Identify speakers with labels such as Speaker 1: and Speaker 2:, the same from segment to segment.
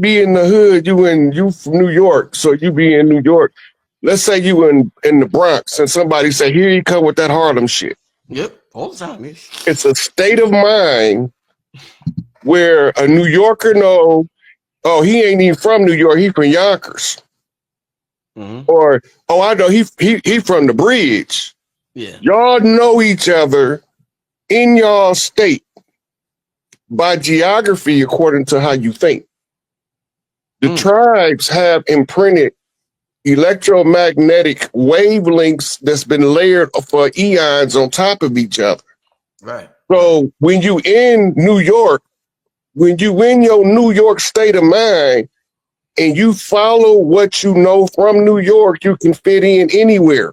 Speaker 1: be in the hood, you from New York, so you be in New York. Let's say you in the Bronx and somebody say, here you come with that Harlem shit.
Speaker 2: Yep, all the time.
Speaker 1: It's a state of mind where a New Yorker know, oh, he ain't even from New York, he from Yonkers. Or, oh, I know he from the Bridge.
Speaker 2: Yeah.
Speaker 1: Y'all know each other in y'all state by geography according to how you think. The tribes have imprinted electromagnetic wavelengths that's been layered for eons on top of each other.
Speaker 2: Right.
Speaker 1: So when you in New York, when you in your New York state of mind and you follow what you know from New York, you can fit in anywhere.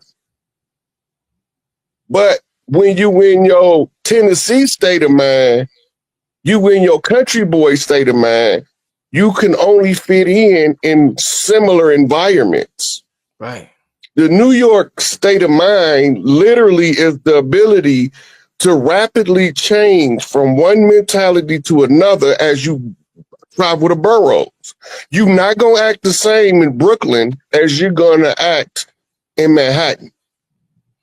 Speaker 1: But when you in your Tennessee state of mind, you in your country boy state of mind, you can only fit in similar environments.
Speaker 2: Right.
Speaker 1: The New York state of mind literally is the ability to rapidly change from one mentality to another as you travel the boroughs. You're not going to act the same in Brooklyn as you're going to act in Manhattan.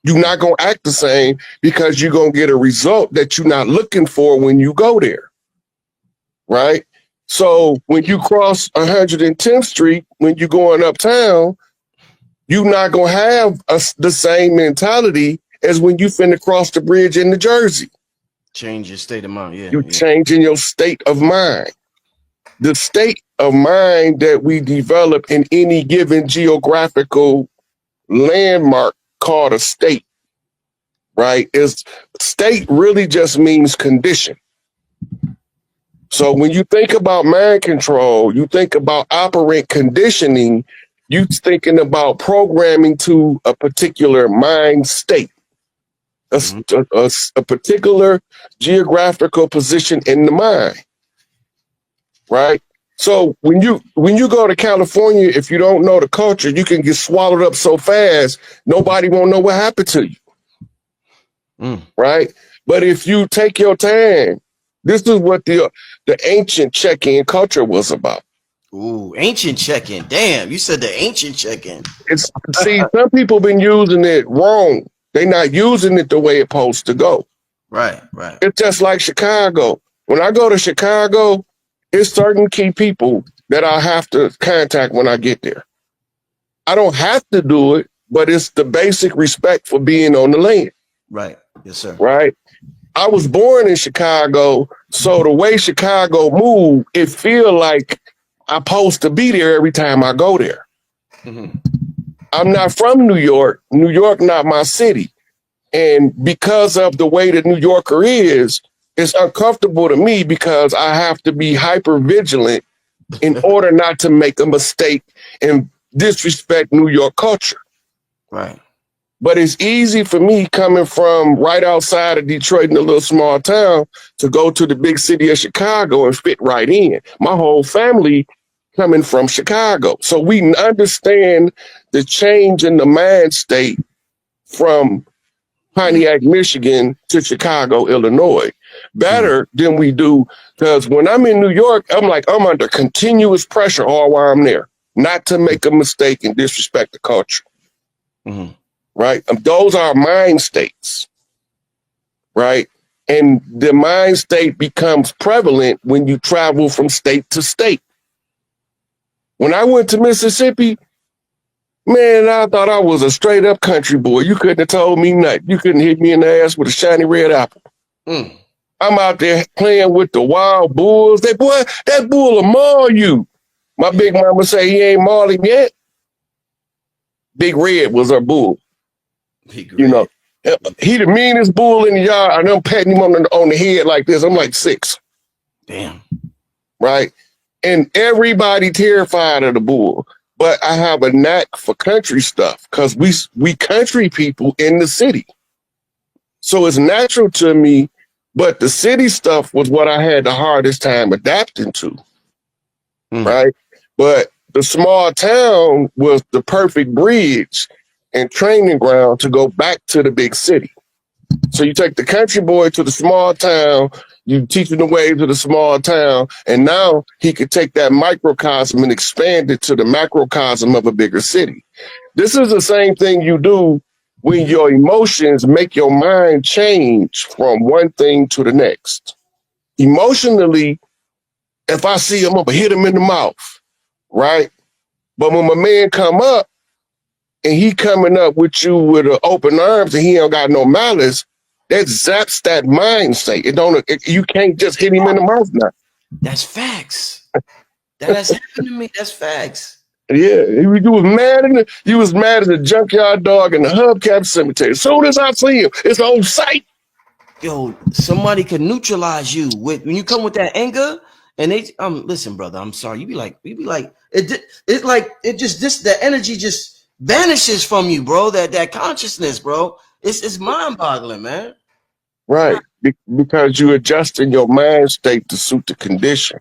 Speaker 1: You're not going to act the same because you're going to get a result that you're not looking for when you go there. Right? So when you cross 110th Street, when you're going uptown, you're not going to have the same mentality as when you finna cross the bridge in New Jersey.
Speaker 2: Change your state of mind, yeah.
Speaker 1: You're changing your state of mind. The state of mind that we develop in any given geographical landmark called a state, right? State really just means condition. So when you think about mind control, you think about operant conditioning, you're thinking about programming to a particular mind state, a particular geographical position in the mind, right? So when you go to California, if you don't know the culture, you can get swallowed up so fast, nobody won't know what happened to you, right? But if you take your time, this is what the ancient check-in culture was about.
Speaker 2: Ooh, ancient check-in. Damn, you said the ancient check-in.
Speaker 1: See, some people been using it wrong. They're not using it the way it's supposed to go.
Speaker 2: Right, right.
Speaker 1: It's just like Chicago. When I go to Chicago, it's certain key people that I have to contact when I get there. I don't have to do it, but it's the basic respect for being on the land.
Speaker 2: Right. Yes, sir.
Speaker 1: Right. I was born in Chicago, so the way Chicago moved, it feel like I'm supposed to be there every time I go there. I'm not from New York. New York, not my city. And because of the way the New Yorker is, it's uncomfortable to me because I have to be hyper vigilant in order not to make a mistake and disrespect New York culture.
Speaker 2: Right.
Speaker 1: But it's easy for me coming from right outside of Detroit in a little small town to go to the big city of Chicago and fit right in. My whole family coming from Chicago. So we understand the change in the mind state from Pontiac, Michigan to Chicago, Illinois, better than we do. Because when I'm in New York, I'm under continuous pressure all while I'm there, not to make a mistake and disrespect the culture. Right? Those are mind states, right? And the mind state becomes prevalent when you travel from state to state. When I went to Mississippi, man, I thought I was a straight up country boy. You couldn't have told me nothing. You couldn't hit me in the ass with a shiny red apple. I'm out there playing with the wild bulls. That bull will maul you. My big mama say he ain't mauled him yet. Big Red was our bull. You know, he the meanest bull in the yard. I know patting him on the head like this. I'm like 6.
Speaker 2: Damn.
Speaker 1: Right? And everybody terrified of the bull. But I have a knack for country stuff because we country people in the city. So it's natural to me, but the city stuff was what I had the hardest time adapting to. Right? But the small town was the perfect bridge and training ground to go back to the big city. So you take the country boy to the small town, you teach him the ways of the small town, and now he could take that microcosm and expand it to the macrocosm of a bigger city. This is the same thing you do when your emotions make your mind change from one thing to the next. Emotionally, if I see him, I'm gonna hit him in the mouth, right? But when my man come up and he coming up with you with open arms and he ain't got no malice, that zaps that mind state. You can't just hit him in the mouth now.
Speaker 2: That's facts. That has happened to me. That's facts.
Speaker 1: Yeah, you was mad as a junkyard dog in the hubcap cemetery. As soon as I see him, it's on sight.
Speaker 2: Yo, somebody can neutralize you when you come with that anger. And they listen, brother, I'm sorry. You be like, the energy just vanishes from you, bro. That consciousness, bro. It's mind-boggling, man.
Speaker 1: Right. Because you adjusting your mind state to suit the condition.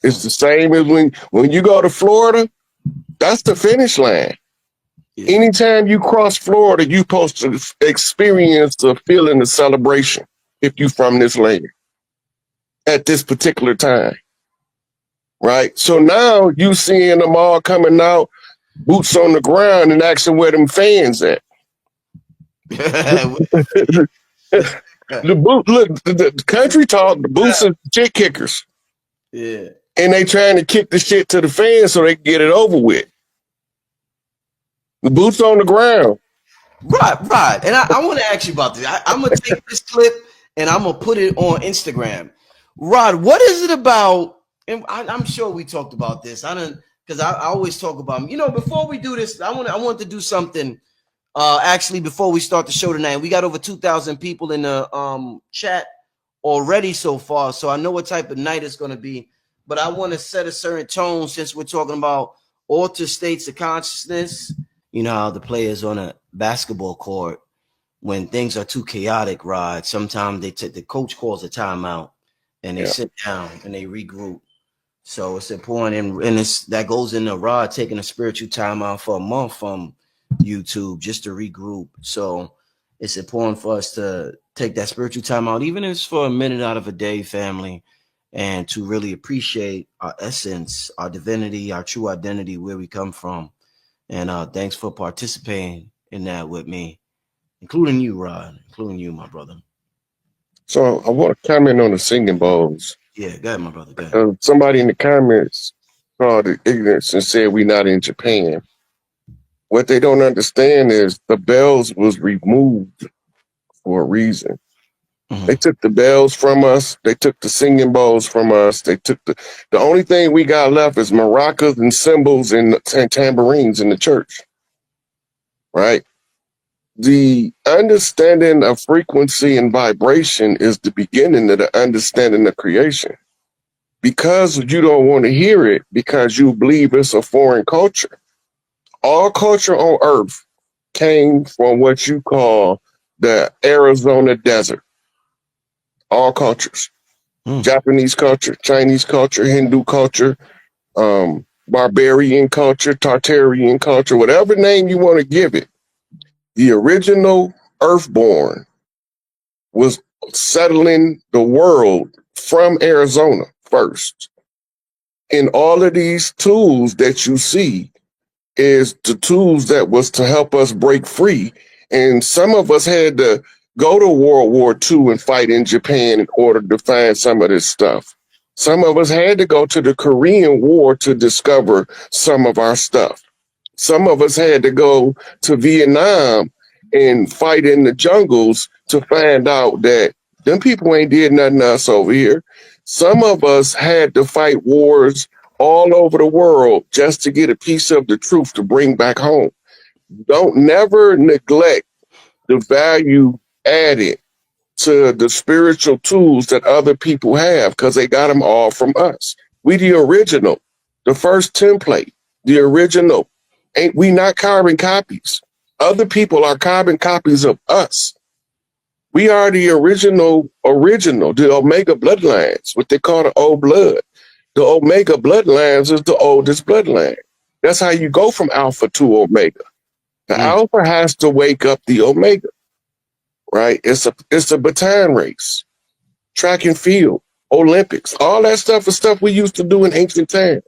Speaker 1: It's the same as when you go to Florida, that's the finish line. Yeah. Anytime you cross Florida, you're supposed to experience the feeling of celebration if you from this land at this particular time. Right? So now you seeing them all coming out, boots on the ground, and asking where them fans at. The country talk, the boots are shit kickers.
Speaker 2: Yeah.
Speaker 1: And they trying to kick the shit to the fans so they can get it over with. The boots on the ground.
Speaker 2: Right. And I want to ask you about this. I'm going to take this clip and I'm going to put it on Instagram. Rod, what is it about? And I'm sure we talked about this. Because I always talk about, before we do this, I want to do something. Actually, before we start the show tonight, we got over 2,000 people in the chat already so far. So I know what type of night it's going to be. But I want to set a certain tone since we're talking about altered states of consciousness. You know how the players on a basketball court, when things are too chaotic, Rod, sometimes the coach calls a timeout and they sit down and they regroup. So it's important, and that goes into Rod taking a spiritual timeout for a month from YouTube just to regroup. So it's important for us to take that spiritual timeout, even if it's for a minute out of a day, family, and to really appreciate our essence, our divinity, our true identity, where we come from. And thanks for participating in that with me, including you, Rod, including you, my brother.
Speaker 1: So I want to comment on the singing bowls.
Speaker 2: Yeah, go ahead, my brother. Go ahead.
Speaker 1: Somebody in the comments called it ignorance and said we're not in Japan. What they don't understand is the bells was removed for a reason. Mm-hmm. They took the bells from us. They took the singing bowls from us. They took the only thing we got left is maracas and cymbals and tambourines in the church. Right? The understanding of frequency and vibration is the beginning of the understanding of creation. Because you don't want to hear it because you believe it's a foreign culture. All culture on earth came from what you call the Arizona desert. All cultures. Japanese culture, Chinese culture, Hindu culture, barbarian culture, Tartarian culture, whatever name you want to give it. The original earthborn was settling the world from Arizona first. And all of these tools that you see is the tools that was to help us break free. And some of us had to go to World War II and fight in Japan in order to find some of this stuff. Some of us had to go to the Korean War to discover some of our stuff. Some of us had to go to Vietnam and fight in the jungles to find out that them people ain't did nothing to us over here. Some of us had to fight wars all over the world just to get a piece of the truth to bring back home. Don't never neglect the value added to the spiritual tools that other people have because they got them all from us. We the original, the first template, the original. Ain't we not carbon copies? Other people are carbon copies of us. We are the original, the Omega bloodlines, what they call the old blood. The Omega bloodlines is the oldest bloodline. That's how you go from Alpha to Omega. The Alpha has to wake up the Omega, right? It's a baton race, track and field, Olympics, all that stuff is stuff we used to do in ancient times.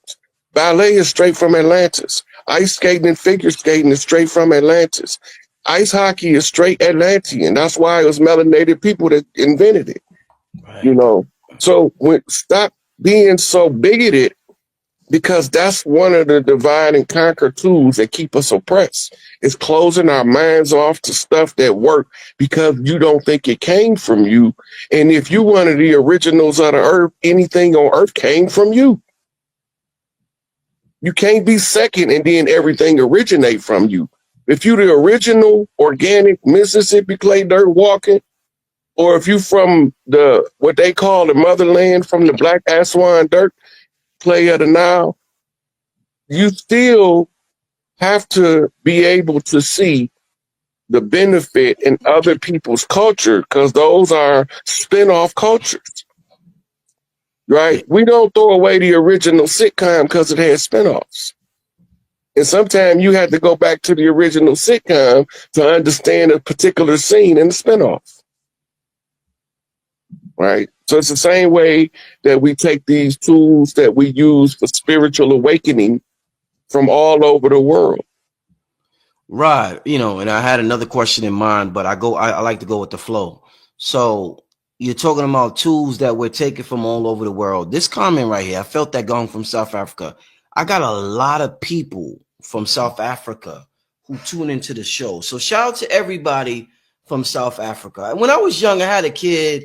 Speaker 1: Ballet is straight from Atlantis. Ice skating and figure skating is straight from Atlantis. Ice hockey is straight Atlantean. That's why it was melanated people that invented it. You
Speaker 2: Right.
Speaker 1: know, so stop being so bigoted, because that's one of the divide and conquer tools that keep us oppressed. It's closing our minds off to stuff that work because you don't think it came from you. And if you one of the originals of the earth, anything on earth came from you. You can't be second and then everything originate from you. If you the original organic Mississippi clay dirt walking, or if you from the what they call the motherland, from the Black Aswan dirt clay of the Nile, you still have to be able to see the benefit in other people's culture, because those are spin-off cultures, right? We don't throw away the original sitcom because it has spin-offs. And sometimes you have to go back to the original sitcom to understand a particular scene in the spin-off, right? So it's the same way that we take these tools that we use for spiritual awakening from all over the world.
Speaker 2: Right. You know, and I had another question in mind, but I like to go with the flow. So you're talking about tools that we're taking from all over the world. This comment right here, I felt that going from South Africa. I got a lot of people from South Africa who tune into the show. So shout out to everybody from South Africa. When I was young, I had a kid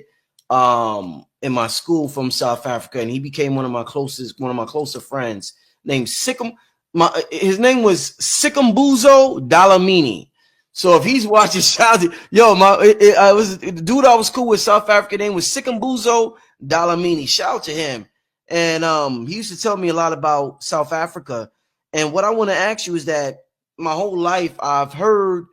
Speaker 2: in my school from South Africa, and he became one of my closer friends named Sikkim. His name was Sikambuzo Dalamini. So if he's watching, shout out, yo, I was the dude I was cool with, South African name was Sikambuzo Dalamini. Shout out to him. And he used to tell me a lot about South Africa. And what I want to ask you is that my whole life I've heard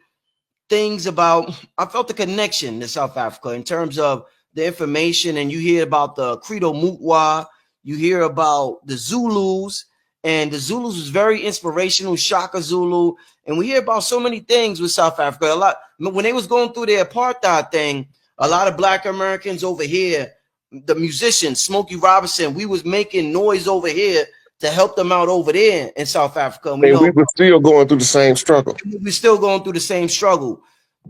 Speaker 2: things about, I felt the connection to South Africa in terms of the information, and you hear about the Credo Mutwa, you hear about the Zulus, and the Zulus was very inspirational, Shaka Zulu, and we hear about so many things with South Africa. A lot when they was going through the apartheid thing, a lot of Black Americans over here, the musicians, Smokey Robinson, we was making noise over here to help them out over there in South Africa. And we
Speaker 1: were still going through the same struggle.
Speaker 2: We're still going through the same struggle.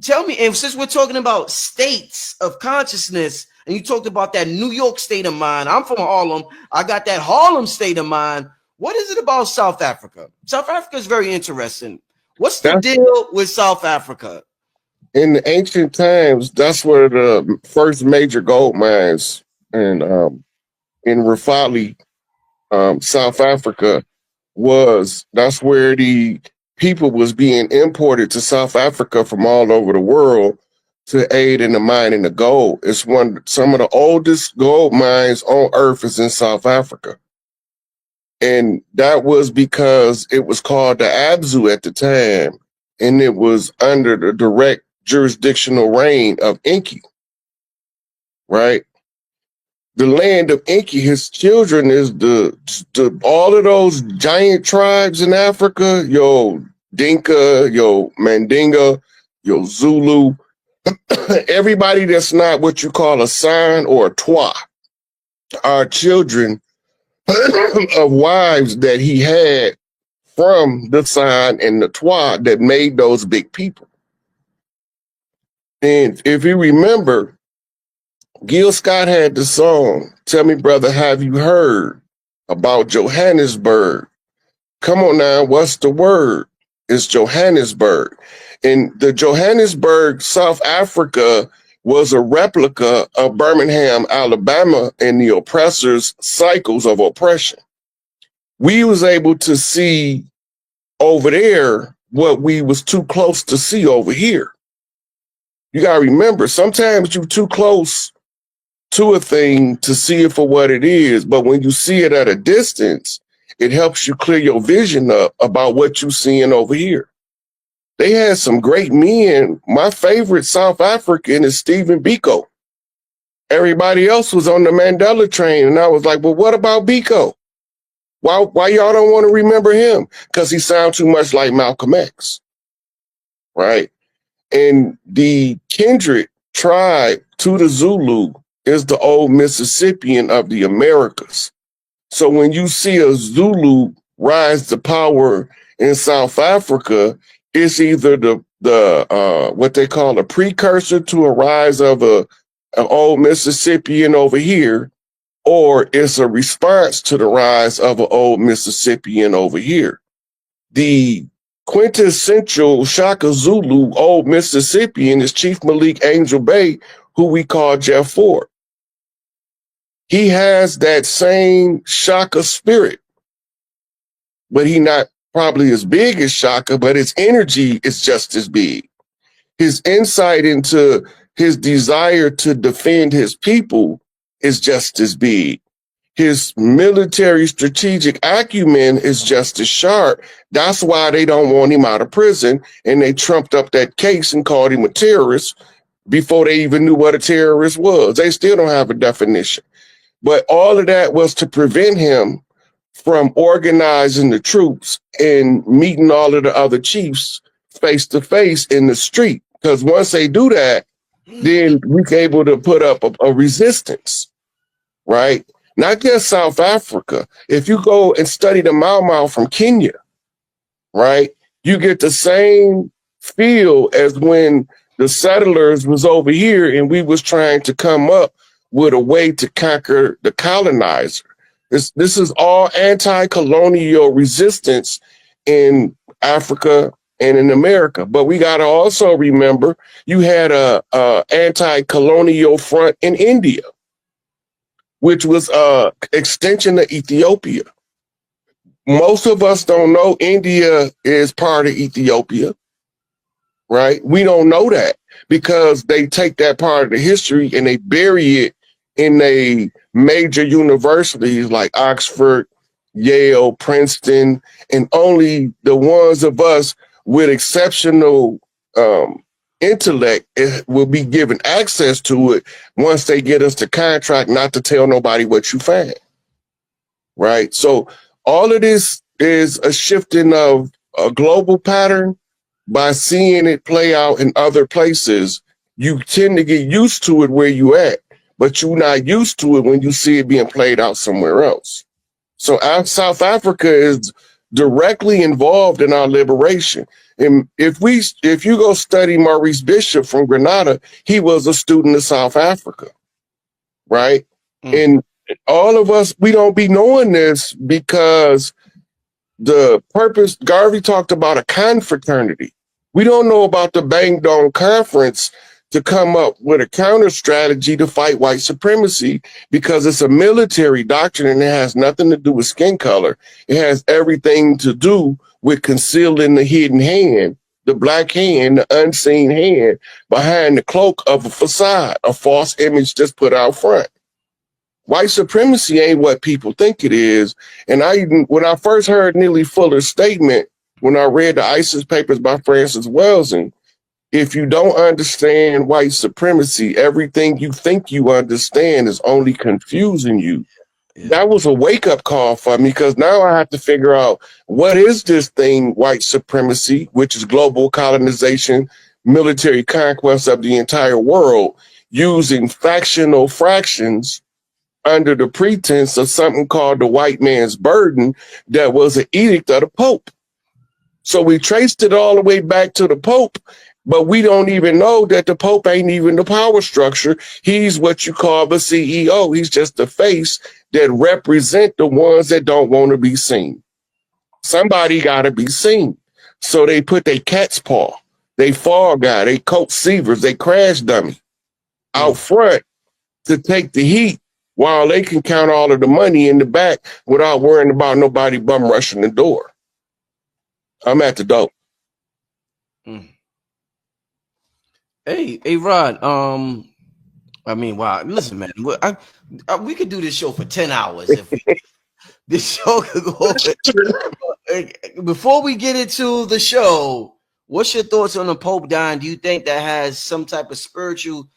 Speaker 2: Tell me, and since we're talking about states of consciousness, and you talked about that New York state of mind, I'm from Harlem. I got that Harlem state of mind. What is it about South Africa? South Africa is very interesting. What's the deal with South Africa?
Speaker 1: In the ancient times, that's where the first major gold mines in Rafali, South Africa was. That's where the people was being imported to South Africa from all over the world to aid in the mining of gold. It's some of the oldest gold mines on earth is in South Africa. And that was because it was called the Abzu at the time, and it was under the direct jurisdictional reign of Inky, right? The land of Inky, his children is the all of those giant tribes in Africa, yo Dinka, yo Mandinga, yo Zulu, everybody that's not what you call a San or a Twa are children of wives that he had from the San and the Twa that made those big people. And if you remember, Gil Scott had the song, Tell Me Brother, Have You Heard about Johannesburg? Come on now, what's the word? It's Johannesburg. And the Johannesburg, South Africa, was a replica of Birmingham, Alabama, and the oppressors' cycles of oppression. We was able to see over there what we was too close to see over here. You gotta remember, sometimes you're too close to a thing to see it for what it is, but when you see it at a distance, it helps you clear your vision up about what you're seeing over here. They had some great men. My favorite South African is Stephen Biko. Everybody else was on the Mandela train, and I was like, well, what about Biko? Why y'all don't want to remember him? Because he sounds too much like Malcolm X, right? And the kindred tribe to the Zulu is the old Mississippian of the Americas. So when you see a Zulu rise to power in South Africa, it's either the what they call a precursor to a rise of an old Mississippian over here, or it's a response to the rise of an old Mississippian over here. The quintessential Shaka Zulu old Mississippian is Chief Malik Angel Bay, who we call Jeff Ford. He has that same Shaka spirit, but he not probably as big as Shaka, but his energy is just as big. His insight into his desire to defend his people is just as big. His military strategic acumen is just as sharp. That's why they don't want him out of prison, and they trumped up that case and called him a terrorist before they even knew what a terrorist was. They still don't have a definition. But all of that was to prevent him from organizing the troops and meeting all of the other chiefs face to face in the street. Because once they do that, then we're able to put up a resistance, right? Not just South Africa. If you go and study the Mau Mau from Kenya, right, you get the same feel as when the settlers was over here and we was trying to come up with a way to conquer the colonizer. This is all anti-colonial resistance in Africa and in America. But we got to also remember you had a anti-colonial front in India, which was a extension of Ethiopia. Most of us don't know India is part of Ethiopia, right? We don't know that because they take that part of the history and they bury it in a major universities like Oxford, Yale, Princeton, and only the ones of us with exceptional intellect will be given access to it once they get us to contract not to tell nobody what you find, right? So all of this is a shifting of a global pattern. By seeing it play out in other places, you tend to get used to it where you at, but you're not used to it when you see it being played out somewhere else. So South Africa is directly involved in our liberation. And if you go study Maurice Bishop from Grenada, he was a student of South Africa, right? And all of us, we don't be knowing this because the purpose, Garvey talked about a confraternity. We don't know about the Bang Dong Conference to come up with a counter strategy to fight white supremacy because it's a military doctrine and it has nothing to do with skin color. It has everything to do with concealing the hidden hand, the black hand, the unseen hand behind the cloak of a facade, a false image that's put out front. White supremacy ain't what people think it is. And when I first heard Neely Fuller's statement, when I read the ISIS papers by Francis Welsing, if you don't understand white supremacy, everything you think you understand is only confusing you. Yeah. That was a wake-up call for me because now I have to figure out what is this thing, white supremacy, which is global colonization, military conquest of the entire world, using factional fractions under the pretense of something called the white man's burden that was an edict of the Pope. So we traced it all the way back to the Pope, but we don't even know that the Pope ain't even the power structure. He's what you call the CEO. He's just the face that represent the ones that don't want to be seen. Somebody got to be seen. So they put their cat's paw, they fall guy, they Colt Seavers, they crash dummy out front to take the heat while they can count all of the money in the back without worrying about nobody bum rushing the door. I'm at the door.
Speaker 2: Hey, Rod. I mean, wow. Listen, man. We could do this show for 10 hours if this show could go. Before we get into the show, what's your thoughts on the Pope dying? Do you think that has some type of spiritual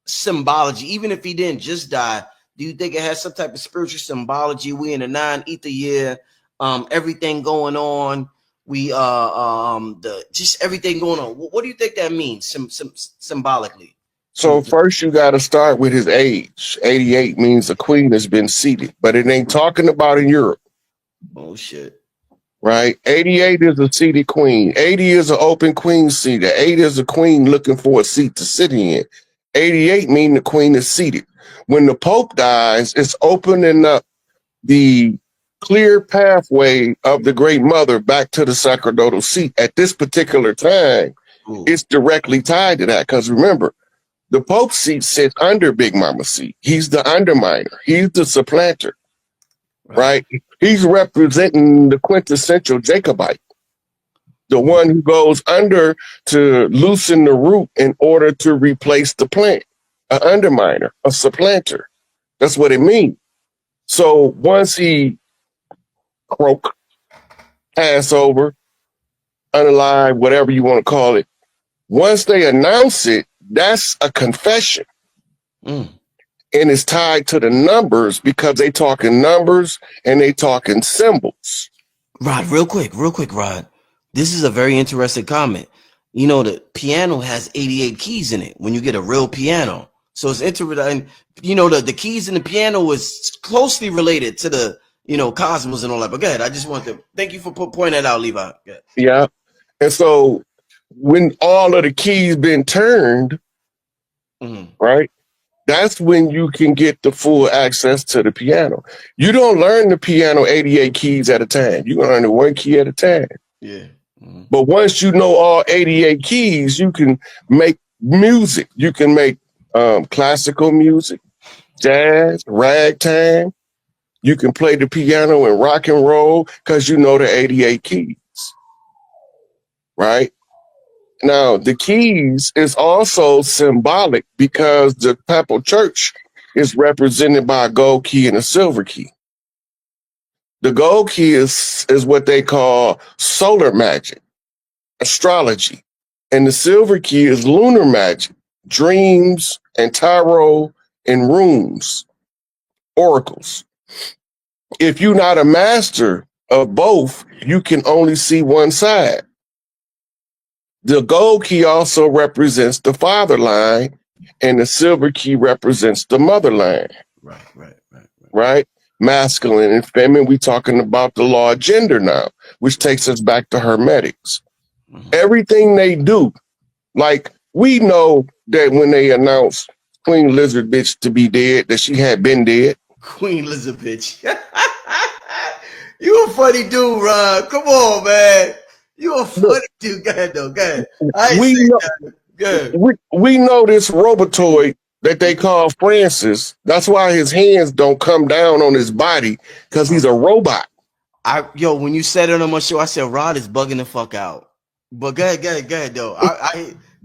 Speaker 2: symbology, even if he didn't just die? Do you think it has some type of spiritual symbology? We in a 9-ether year, everything going on. We just everything going on. What do you think that means symbolically?
Speaker 1: So first you got to start with his age. 88 means the queen has been seated, but it ain't talking about in Europe.
Speaker 2: Oh shit.
Speaker 1: Right? 88 is a seated queen. 80 is an open queen seat. 8 is a queen looking for a seat to sit in. 88 means the queen is seated. When the Pope dies, it's opening up the clear pathway of the Great Mother back to the sacerdotal seat. At this particular time, it's directly tied to that. Because remember, the Pope's seat sits under Big Mama's seat. He's the underminer. He's the supplanter, right? He's representing the quintessential Jacobite, the one who goes under to loosen the root in order to replace the plant, an underminer, a supplanter. That's what it means. So once he croak, pass over, unalive, whatever you want to call it, once they announce it, that's a confession. And it's tied to the numbers because they talking numbers and they talking symbols.
Speaker 2: Rod, real quick, Rod. This is a very interesting comment. You know, the piano has 88 keys in it when you get a real piano. So it's interesting. You know, the keys in the piano was closely related to the, you know, cosmos and all that. But go ahead. I just want to thank you for pointing that out, Levi.
Speaker 1: Yeah. And so when all of the keys been turned, right, that's when you can get the full access to the piano. You don't learn the piano 88 keys at a time. You learn it one key at a time.
Speaker 2: Yeah.
Speaker 1: But once you know all 88 keys, you can make music. You can make classical music, jazz, ragtime. You can play the piano and rock and roll because you know the 88 keys, right? Now, the keys is also symbolic because the Papal Church is represented by a gold key and a silver key. The gold key is what they call solar magic, astrology. And the silver key is lunar magic, dreams and tarot and runes, oracles. If you're not a master of both, you can only see one side. The gold key also represents the father line, and the silver key represents the mother line. Right? Masculine and feminine. We're talking about the law of gender now, which takes us back to Hermetics. Everything they do, like we know that when they announced Queen Lizard Bitch to be dead, that she had been dead.
Speaker 2: Queen Lizard Bitch. You a funny dude, Ron. Come on, man. You a funny dude. Go ahead, though. Go ahead.
Speaker 1: We know this robotoid that they call Francis. That's why his hands don't come down on his body, because he's a robot.
Speaker 2: When you said it on my show, I said Rod is bugging the fuck out. But go ahead, though.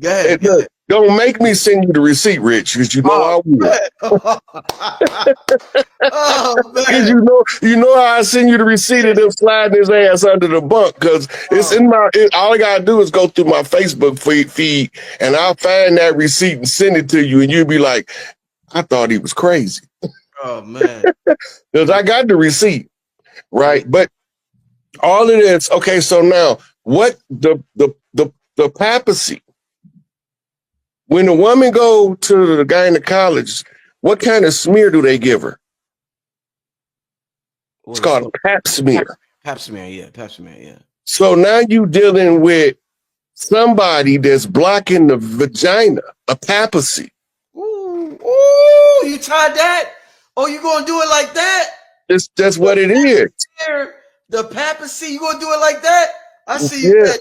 Speaker 2: Go ahead.
Speaker 1: Don't make me send you the receipt, Rich, because you know I will.
Speaker 2: Oh man!
Speaker 1: You know how I send you the receipt of them sliding his ass under the bunk, because it's in my. All I gotta do is go through my Facebook feed, and I'll find that receipt and send it to you, and you'll be like, "I thought he was crazy."
Speaker 2: Oh man!
Speaker 1: Because I got the receipt, right? But all of this, okay. So now, what the papacy? When a woman go to the gynecologist, what kind of smear do they give her? It's called a pap smear.
Speaker 2: Pap smear, yeah.
Speaker 1: So now you dealing with somebody that's blocking the vagina, a papacy.
Speaker 2: Ooh, you tried that? Oh, you gonna do it like that?
Speaker 1: That's what it is.
Speaker 2: The papacy, you gonna do it like that? I see you.
Speaker 1: Yeah.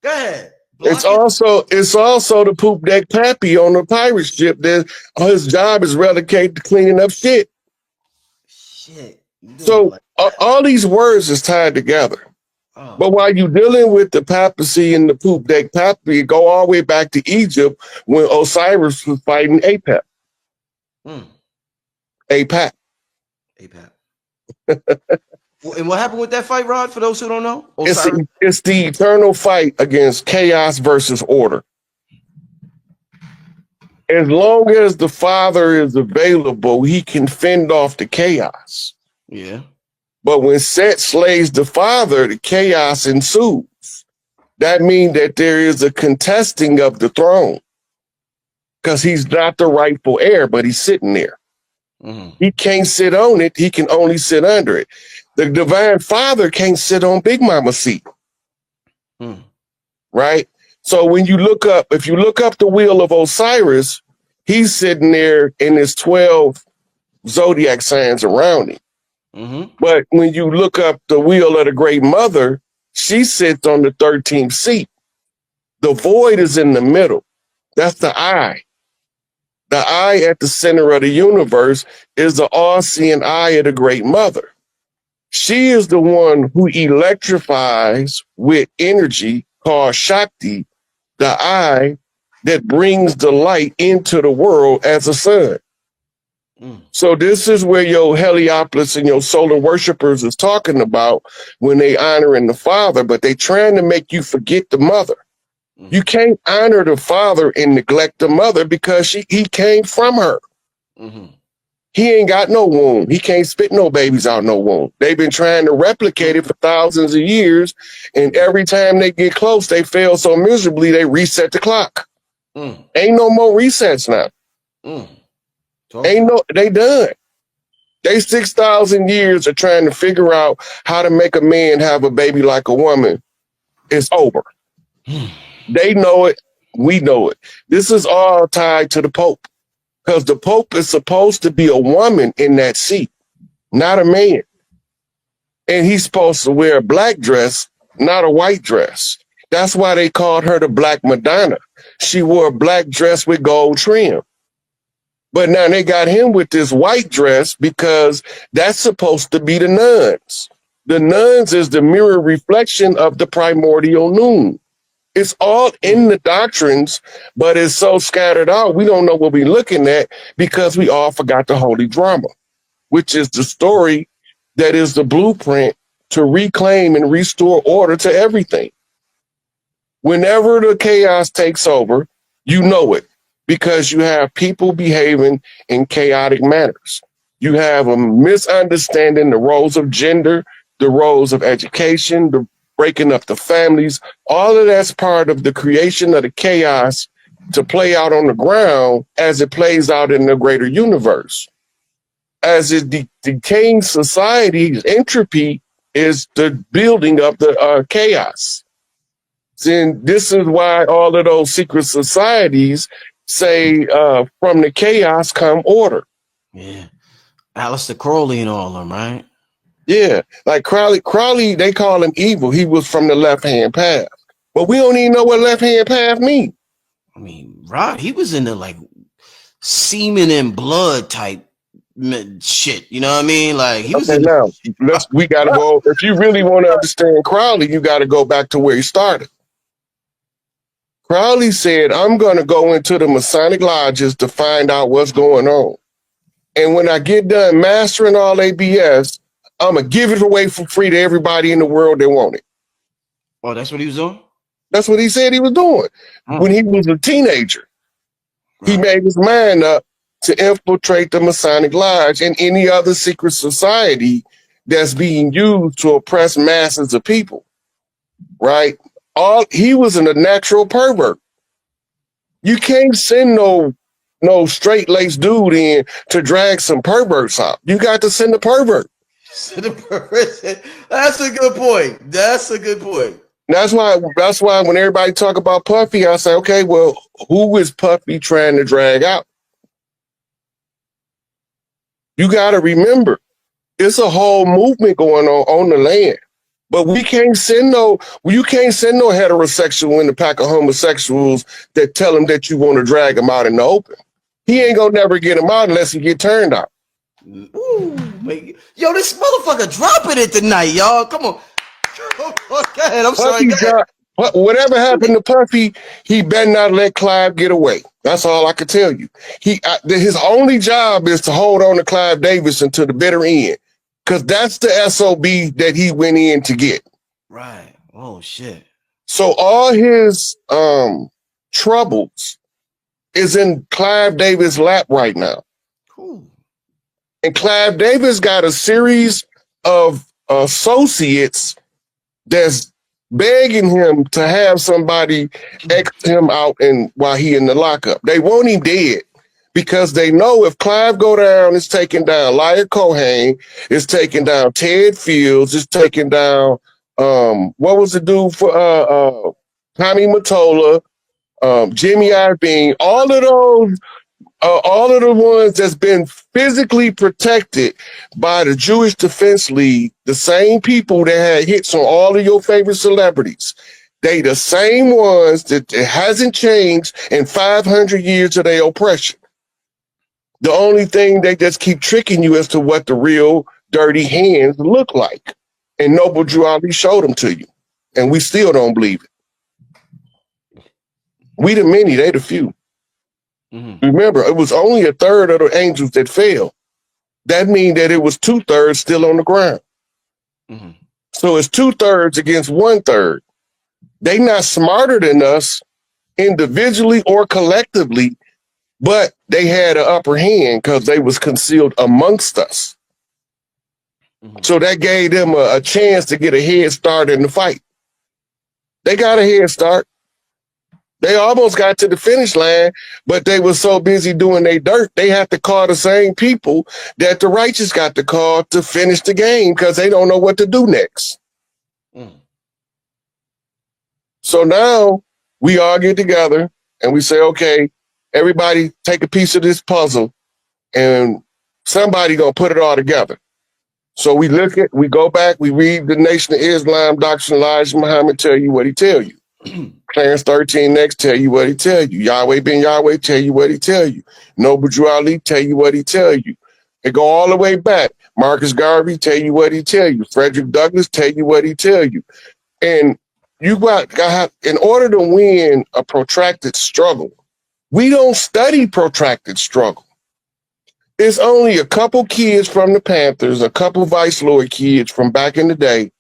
Speaker 2: Go ahead.
Speaker 1: It's also the poop deck pappy on the pirate ship. That his job is relegated to cleaning up shit. So all these words is tied together. But while you're dealing with the papacy and the poop deck pappy, go all the way back to Egypt when Osiris was fighting Apep. Apep.
Speaker 2: And what happened with that fight, Rod, for those who don't know?
Speaker 1: It's the eternal fight against chaos versus order. As long as the father is available, he can fend off the chaos.
Speaker 2: Yeah.
Speaker 1: But when Set slays the father, the chaos ensues. That means that there is a contesting of the throne. because he's not the rightful heir, but he's sitting there.
Speaker 2: Mm-hmm.
Speaker 1: He can't sit on it. He can only sit under it. The divine father can't sit on Big Mama's seat. Right? So when you look up, if you look up the wheel of Osiris, he's sitting there in his 12 zodiac signs around him.
Speaker 2: Mm-hmm.
Speaker 1: But when you look up the wheel of the Great Mother, she sits on the 13th seat. The void is in the middle. That's the eye. The eye at the center of the universe is the all-seeing eye of the Great Mother. She is the one who electrifies with energy called Shakti, the eye that brings the light into the world as a sun. So this is where your Heliopolis and your solar worshipers is talking about when they honoring the father, but they trying to make you forget the mother. You can't honor the father and neglect the mother because he came from her. He ain't got no womb. He can't spit no babies out no womb. They've been trying to replicate it for thousands of years, and every time they get close, they fail so miserably, they reset the clock. Ain't no more resets now. They done. They 6,000 years of trying to figure out how to make a man have a baby like a woman. It's over. They know it. We know it. This is all tied to the Pope, because the Pope is supposed to be a woman in that seat, not a man. And he's supposed to wear a black dress, not a white dress. That's why they called her the Black Madonna. She wore a black dress with gold trim. But now they got him with this white dress because that's supposed to be the nuns. The nuns is the mirror reflection of the primordial noon. It's all in the doctrines, but it's so scattered out, we don't know what we're looking at because we all forgot the holy drama, which is the story that is the blueprint to reclaim and restore order to everything. Whenever the chaos takes over, you know it, because you have people behaving in chaotic manners. You have a misunderstanding the roles of gender, the roles of education, the breaking up the families. All of that's part of the creation of the chaos to play out on the ground as it plays out in the greater universe. As it decaying society, entropy is the building of the chaos. And this is why all of those secret societies say from the chaos come order.
Speaker 2: Yeah. Aleister Crowley and all of them, right?
Speaker 1: Yeah. Like Crowley, they call him evil. He was from the left-hand path. But we don't even know what left-hand path means.
Speaker 2: I mean, Rod, he was in the like semen and blood type shit. You know what I mean? Like he was
Speaker 1: okay,
Speaker 2: in
Speaker 1: now we gotta go. If you really want to understand Crowley, you gotta go back to where he started. Crowley said, I'm gonna go into the Masonic lodges to find out what's going on. And when I get done mastering all they BS, I'm gonna give it away for free to everybody in the world that want it.
Speaker 2: Oh, that's what he was doing?
Speaker 1: That's what he said he was doing. When he was a teenager. He made his mind up to infiltrate the Masonic Lodge and any other secret society that's being used to oppress masses of people, right? He was a natural pervert. You can't send no straight-laced dude in to drag some perverts out. You got to send a pervert.
Speaker 2: That's a good point. That's a good point.
Speaker 1: That's why when everybody talk about Puffy, I say, okay, well, who is Puffy trying to drag out? You got to remember, it's a whole movement going on the land. But you can't send no heterosexual in the pack of homosexuals that tell him that you want to drag him out in the open. He ain't gonna never get him out unless he get turned out.
Speaker 2: Ooh, yo, this motherfucker dropping it tonight, y'all. Come on. Go ahead. I'm sorry.
Speaker 1: Whatever happened to Puffy, he better not let Clive get away. That's all I can tell you. His only job is to hold on to Clive Davis until the bitter end, because that's the SOB that he went in to get.
Speaker 2: Right. Oh shit.
Speaker 1: So all his troubles is in Clive Davis' lap right now.
Speaker 2: Cool.
Speaker 1: And Clive Davis got a series of associates that's begging him to have somebody X him out and while he in the lockup. They want him dead because they know if Clive go down, it's taking down Lyle Cohen, it's taking down Ted Fields, it's taking down what was the dude for Tommy Mottola, Jimmy Iovine, all of the ones that's been physically protected by the Jewish Defense League, the same people that had hits on all of your favorite celebrities. They the same ones that it hasn't changed in 500 years of their oppression. The only thing they just keep tricking you as to what the real dirty hands look like. And Noble Drew Ali showed them to you. And we still don't believe it. We the many, they the few. Mm-hmm. Remember, it was only a third of the angels that fell. That means that it was 2/3 still on the ground. Mm-hmm. So it's 2/3 against 1/3. They not smarter than us individually or collectively, but they had an upper hand because they was concealed amongst us. Mm-hmm. So that gave them a chance to get a head start in the fight. They got a head start. They almost got to the finish line, but they were so busy doing their dirt, they have to call the same people that the righteous got to call to finish the game because they don't know what to do next. Mm. So now we all get together and we say, okay, everybody take a piece of this puzzle and somebody gonna put it all together. So we go back, we read the Nation of Islam, Dr. Elijah Muhammad tell you what he tell you. Clarence 13 next tell you what he tell you. Yahweh ben Yahweh tell you what he tell you. Noble Drew Ali tell you what he tell you. It go all the way back. Marcus Garvey tell you what he tell you. Frederick Douglass tell you what he tell you. And you got in order to win a protracted struggle, we don't study protracted struggle. It's only a couple kids from the Panthers, a couple Vice Lord kids from back in the day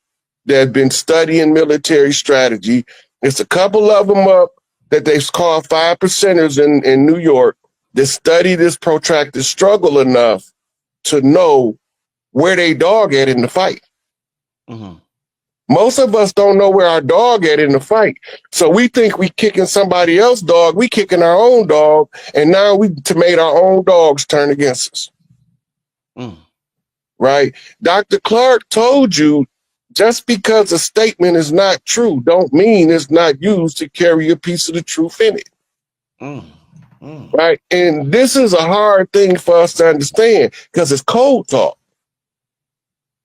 Speaker 1: that have been studying military strategy. It's a couple of them up that they've called 5%ers in New York that study this protracted struggle enough to know where they dog at in the fight. Mm-hmm. Most of us don't know where our dog at in the fight. So we think we kicking somebody else's dog. We kicking our own dog. And now we made our own dogs turn against us. Mm. Right? Dr. Clark told you just because a statement is not true don't mean it's not used to carry a piece of the truth in it. Mm. Mm. Right? And this is a hard thing for us to understand because it's code talk.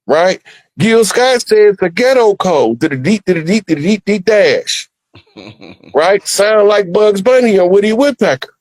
Speaker 1: Right? Gil Scott says the ghetto code to the deep dash. Right? Sound like Bugs Bunny and Woody Woodpecker.